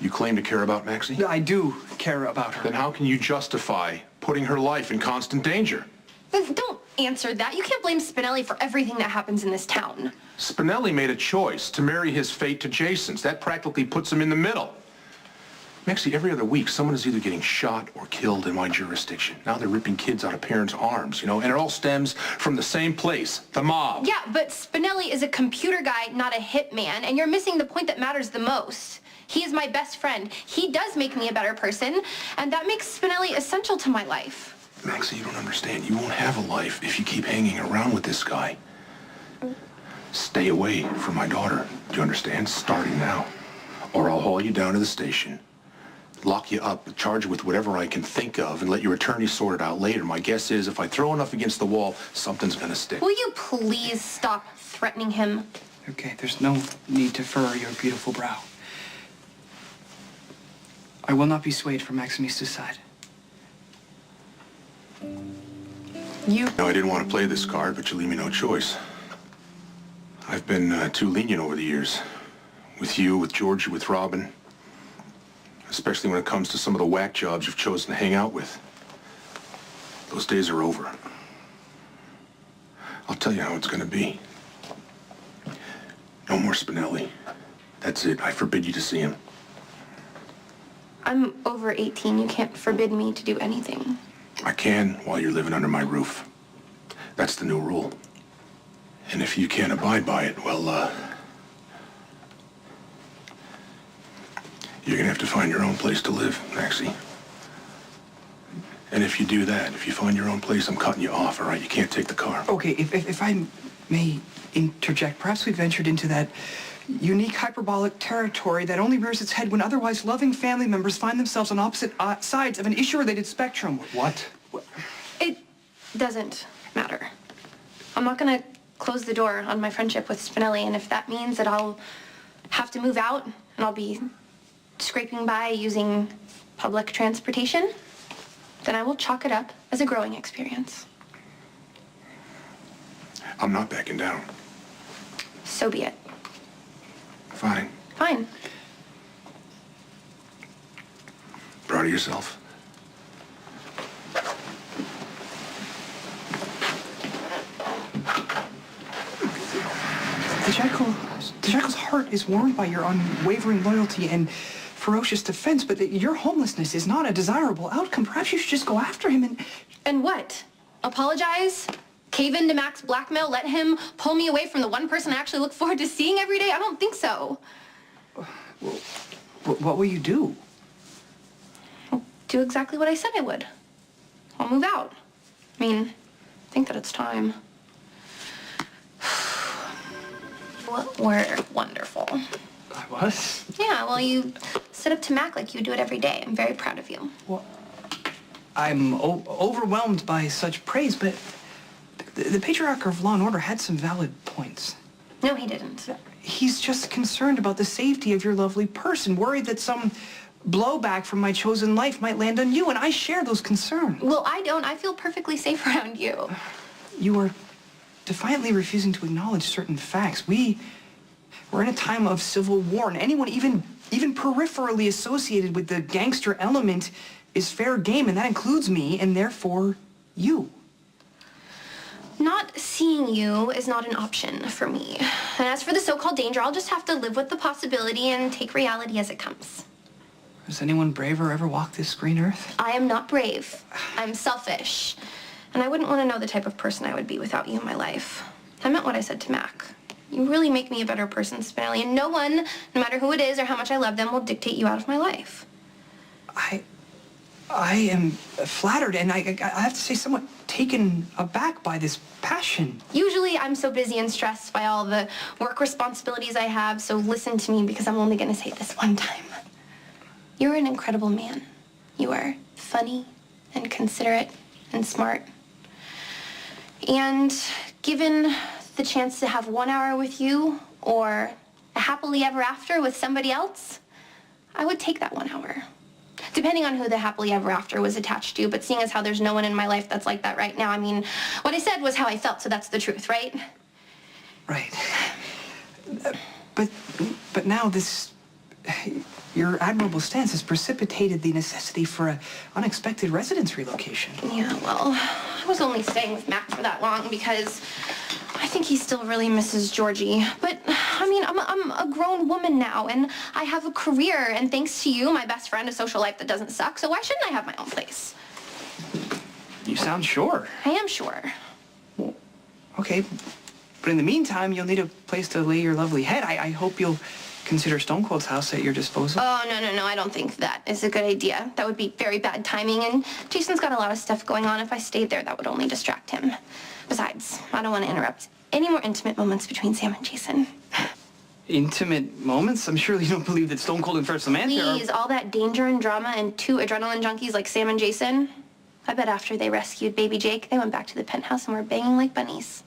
You claim to care about Maxie? I do care about her. Then how can you justify putting her life in constant danger? Don't answer that. You can't blame Spinelli for everything that happens in this town. Spinelli made a choice to marry his fate to Jason's. That practically puts him in the middle. Maxie, every other week, someone is either getting shot or killed in my jurisdiction. Now they're ripping kids out of parents' arms, and it all stems from the same place, the mob. Yeah, but Spinelli is a computer guy, not a hitman, and you're missing the point that matters the most. He is my best friend. He does make me a better person, and that makes Spinelli essential to my life. Maxie, you don't understand. You won't have a life if you keep hanging around with this guy. Stay away from my daughter. Do you understand? Starting now. Or I'll haul you down to the station, lock you up, charge you with whatever I can think of, and let your attorney sort it out later. My guess is if I throw enough against the wall, something's gonna stick. Will you please stop threatening him? Okay, there's no need to furrow your beautiful brow. I will not be swayed from Maximista's side. No, I didn't want to play this card, but you leave me no choice. I've been too lenient over the years. With you, with Georgie, with Robin. Especially when it comes to some of the whack jobs you've chosen to hang out with. Those days are over. I'll tell you how it's gonna be. No more Spinelli. That's it. I forbid you to see him. I'm over 18. You can't forbid me to do anything. I can while you're living under my roof. That's the new rule. And if you can't abide by it, well, you're gonna have to find your own place to live, Maxie. And if you do that, if you find your own place, I'm cutting you off, all right? You can't take the car. Okay, if I may interject, perhaps we've ventured into that unique hyperbolic territory that only rears its head when otherwise loving family members find themselves on opposite sides of an issue-related spectrum. What? It doesn't matter. I'm not gonna close the door on my friendship with Spinelli, and if that means that I'll have to move out and I'll be scraping by using public transportation, then I will chalk it up as a growing experience. I'm not backing down. So be it. Fine. Fine. Proud of yourself? The Jackal's heart is warmed by your unwavering loyalty and ferocious defense, but your homelessness is not a desirable outcome. Perhaps you should just go after him and... And what? Apologize? Cave into Mac's blackmail? Let him pull me away from the one person I actually look forward to seeing every day? I don't think so. Well, what will you do? I'll do exactly what I said I would. I'll move out. I mean, I think that it's time. We're wonderful. I was? Yeah, well, you sit up to Mac like you do it every day. I'm very proud of you. Well, I'm overwhelmed by such praise, but the patriarch of Law and Order had some valid points. No, he didn't. He's just concerned about the safety of your lovely person, worried that some blowback from my chosen life might land on you, and I share those concerns. Well, I don't. I feel perfectly safe around you. You are defiantly refusing to acknowledge certain facts. We're in a time of civil war, and anyone even peripherally associated with the gangster element is fair game, and that includes me, and therefore you. Not seeing you is not an option for me. And as for the so-called danger, I'll just have to live with the possibility and take reality as it comes. Has anyone braver ever walked this green earth? I am not brave. I'm selfish. And I wouldn't want to know the type of person I would be without you in my life. I meant what I said to Mac. You really make me a better person, Spinelli, and no one, no matter who it is or how much I love them, will dictate you out of my life. I am flattered, and I have to say somewhat taken aback by this passion. Usually I'm so busy and stressed by all the work responsibilities I have, so listen to me because I'm only going to say this one time. You're an incredible man. You are funny and considerate and smart. And given the chance to have 1 hour with you or a happily ever after with somebody else, I would take that 1 hour. Depending on who the happily ever after was attached to, but seeing as how there's no one in my life that's like that right now, I mean, what I said was how I felt, so that's the truth, right? Right. But now this... Your admirable stance has precipitated the necessity for an unexpected residence relocation. Yeah, well, I was only staying with Matt for that long because I think he still really misses Georgie. But, I mean, I'm a grown woman now, and I have a career, and thanks to you, my best friend, a social life that doesn't suck, so why shouldn't I have my own place? You sound sure. I am sure. Well, okay. But in the meantime, you'll need a place to lay your lovely head. I hope you'll consider Stone Cold's house at your disposal. Oh, no, I don't think that is a good idea. That would be very bad timing, and Jason's got a lot of stuff going on. If I stayed there, that would only distract him. Besides, I don't want to interrupt any more intimate moments between Sam and Jason. Intimate moments? I'm sure you don't believe that Stone Cold and First Samantha are... Please, all that danger and drama and two adrenaline junkies like Sam and Jason, I bet after they rescued baby Jake, they went back to the penthouse and were banging like bunnies.